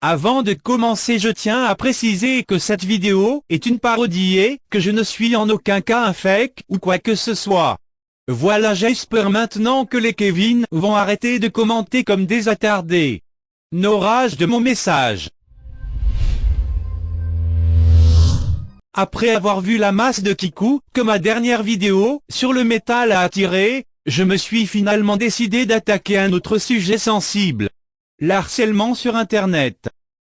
Avant de commencer, je tiens à préciser que cette vidéo est une parodie et que je ne suis en aucun cas un fake ou quoi que ce soit. Voilà, j'espère maintenant que les Kevin vont arrêter de commenter comme des attardés. N'orage de mon message. Après avoir vu la masse de Kikou que ma dernière vidéo sur le métal a attiré, je me suis finalement décidé d'attaquer un autre sujet sensible. L'harcèlement sur Internet.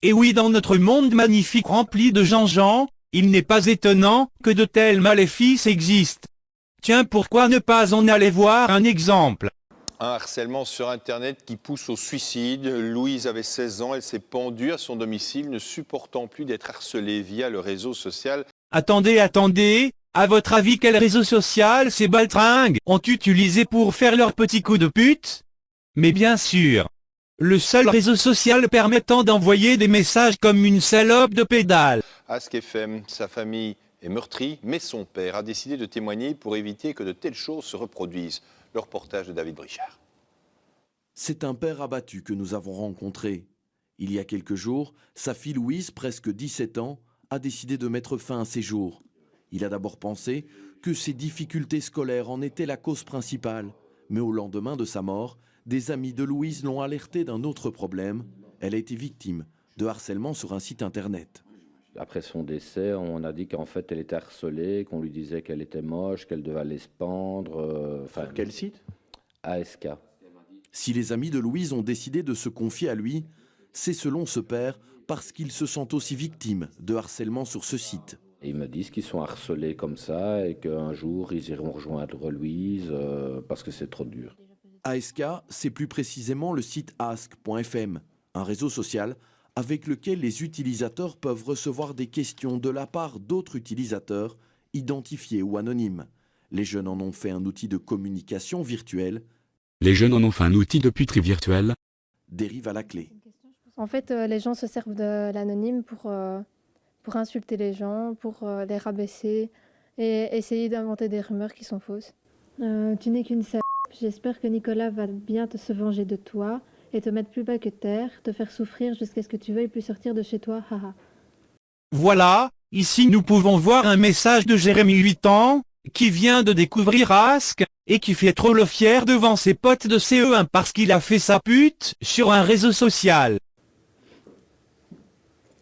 Et oui, dans notre monde magnifique rempli de gens, il n'est pas étonnant que de tels maléfices existent. Tiens, pourquoi ne pas en aller voir un exemple? Un harcèlement sur Internet qui pousse au suicide. Louise avait 16 ans, elle s'est pendue à son domicile, ne supportant plus d'être harcelée via le réseau social. Attendez, à votre avis quel réseau social ces baltringues ont utilisé pour faire leur petit coup de pute? Mais bien sûr, le seul réseau social permettant d'envoyer des messages comme une salope de pédale. Ask FM, sa famille est meurtrie, mais son père a décidé de témoigner pour éviter que de telles choses se reproduisent. Le reportage de David Brichard. C'est un père abattu que nous avons rencontré. Il y a quelques jours, sa fille Louise, presque 17 ans, a décidé de mettre fin à ses jours. Il a d'abord pensé que ses difficultés scolaires en étaient la cause principale. Mais au lendemain de sa mort, des amis de Louise l'ont alerté d'un autre problème. Elle a été victime de harcèlement sur un site internet. Après son décès, on a dit qu'en fait elle était harcelée, qu'on lui disait qu'elle était moche, qu'elle devait aller se pendre. Sur quel site? ASK. Si les amis de Louise ont décidé de se confier à lui, c'est selon ce père parce qu'ils se sentent aussi victimes de harcèlement sur ce site. Et ils me disent qu'ils sont harcelés comme ça et qu'un jour ils iront rejoindre Louise parce que c'est trop dur. ASK, c'est plus précisément le site ask.fm, un réseau social avec lequel les utilisateurs peuvent recevoir des questions de la part d'autres utilisateurs, identifiés ou anonymes. Les jeunes en ont fait un outil de communication virtuelle. Les jeunes en ont fait un outil de puterie virtuelle. Dérive à la clé. En fait, les gens se servent de l'anonyme pour insulter les gens, pour les rabaisser et essayer d'inventer des rumeurs qui sont fausses. Tu n'es qu'une salope. J'espère que Nicolas va bien se venger de toi et te mettre plus bas que terre, te faire souffrir jusqu'à ce que tu veuilles plus sortir de chez toi, haha. Voilà, ici nous pouvons voir un message de Jérémy 8 ans, qui vient de découvrir Ask, et qui fait trop le fier devant ses potes de CE1 parce qu'il a fait sa pute sur un réseau social.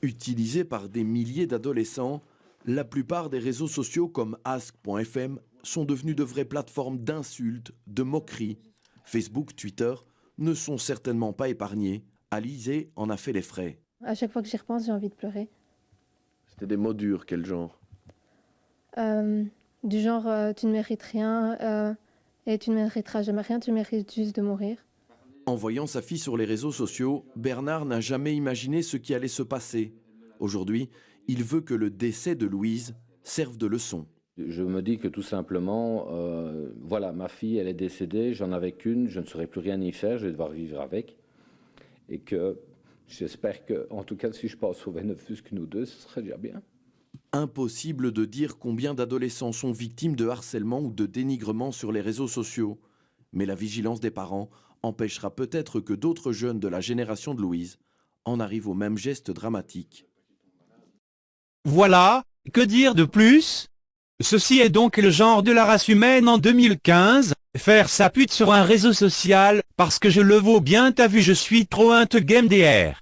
Utilisé par des milliers d'adolescents, la plupart des réseaux sociaux comme ask.fm sont devenus de vraies plateformes d'insultes, de moqueries. Facebook, Twitter ne sont certainement pas épargnés. Alizé en a fait les frais. À chaque fois que j'y repense, j'ai envie de pleurer. C'était des mots durs, quel genre? Du genre, tu ne mérites rien et tu ne mériteras jamais rien, tu mérites juste de mourir. En voyant sa fille sur les réseaux sociaux, Bernard n'a jamais imaginé ce qui allait se passer. Aujourd'hui, il veut que le décès de Louise serve de leçon. Je me dis que tout simplement, voilà, ma fille, elle est décédée, j'en avais qu'une, je ne saurais plus rien y faire, je vais devoir vivre avec. Et que j'espère que, en tout cas, si je peux en sauver ne fût-ce que nous deux, ce serait déjà bien. Impossible de dire combien d'adolescents sont victimes de harcèlement ou de dénigrement sur les réseaux sociaux. Mais la vigilance des parents empêchera peut-être que d'autres jeunes de la génération de Louise en arrivent au même geste dramatique. Voilà, que dire de plus? Ceci est donc le genre de la race humaine en 2015, faire sa pute sur un réseau social, parce que je le vaux bien, t'as vu, je suis trop into game DR.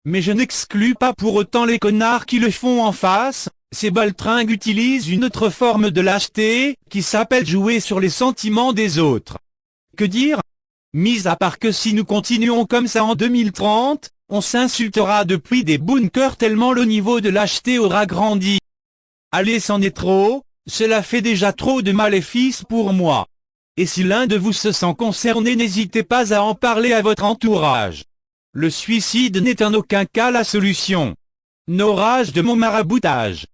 Mais je n'exclus pas pour autant les connards qui le font en face. Ces baltringues utilisent une autre forme de lâcheté, qui s'appelle jouer sur les sentiments des autres. Que dire? Mis à part que si nous continuons comme ça en 2030, on s'insultera depuis des bunkers tellement le niveau de lâcheté aura grandi. Allez, c'en est trop, cela fait déjà trop de maléfices pour moi. Et si l'un de vous se sent concerné, n'hésitez pas à en parler à votre entourage. Le suicide n'est en aucun cas la solution. N'orage de mon maraboutage.